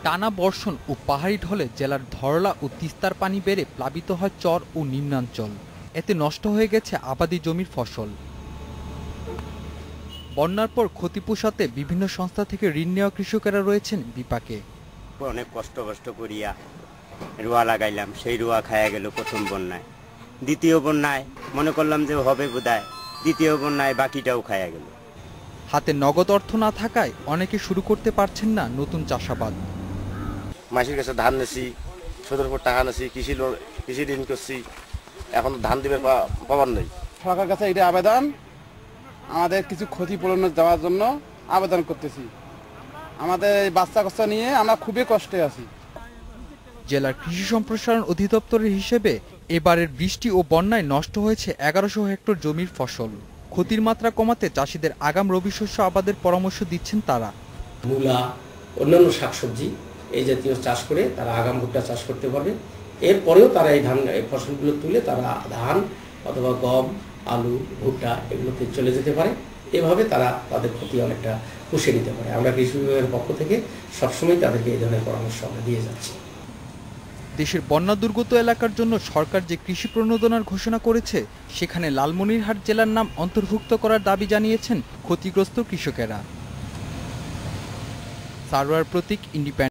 টানা বর্ষণ ও পাহাড়ি ঢলে জেলার ধরলা ও তিস্তার পানি বেড়ে প্লাবিত হয় চর ও নিম্নাঞ্চল। এতে নষ্ট হয়ে গেছে আবাদি জমির ফসল। বন্যার পর ক্ষতি পোষাতে বিভিন্ন সংস্থা থেকে ঋণ নেওয়া কৃষকেরা রয়েছেন বিপাকে। অনেক কষ্ট করিয়া রোয়া লাগাইলাম, সেই রোয়া খায়া গেল প্রথম বন্যায়। দ্বিতীয় বন্যায় মনে করলাম যে হবে বোধহয়, দ্বিতীয় বন্যায় বাকিটাও খায়া গেল। হাতে নগদ অর্থ না থাকায় অনেকে শুরু করতে পারছেন না নতুন চাষাবাদ। মাসির কাছে ধান নেছি, সুদের উপর টাকা নেছি, কৃষি ঋণ করছি, এখন ধান দিবে পাবার নেই। সরকারের কাছে এটা আবেদন, আমাদের কিছু ক্ষতিপূরণ দেওয়ার জন্য আবেদন করতেছি। আমাদের এই বাচ্চা কাচ্চা নিয়ে আমরা খুবই কষ্টে আছি। জেলার কৃষি সম্প্রসারণ অধিদপ্তরের হিসেবে এবারের বৃষ্টি ও বন্যায় নষ্ট হয়েছে 1100 হেক্টর জমির ফসল। ক্ষতির মাত্রা কমাতে চাষিদের আগাম রবি শস্য আবাদের পরামর্শ দিচ্ছেন তারা। মূলা, অন্যান্য শাকসবজি এই জাতীয় চাষ করে তারা আগাম ভুট্টা চাষ করতে পারবে। এরপরেও তারা এই ফসলগুলো তুলে তারা ধান অথবা গম, আলু, ভুট্টা এগুলোতে চলে যেতে পারে। এভাবে তারা তাদের ক্ষতি অনেকটা পুষিয়ে নিতে পারে। আমরা কৃষি বিভাগের পক্ষ থেকে সবসময় তাদেরকে এই ধরনের পরামর্শ আমরা দিয়ে যাচ্ছি। দেশের বন্যা দুর্গত এলাকার জন্য সরকার যে কৃষি প্রণোদনার ঘোষণা করেছে, সেখানে লালমনিরহাট জেলার নাম অন্তর্ভুক্ত করার দাবি জানিয়েছেন ক্ষতিগ্রস্ত কৃষকেরা। সারোয়ার প্রতীক, ইন্ডিপেন্ডেন্ট।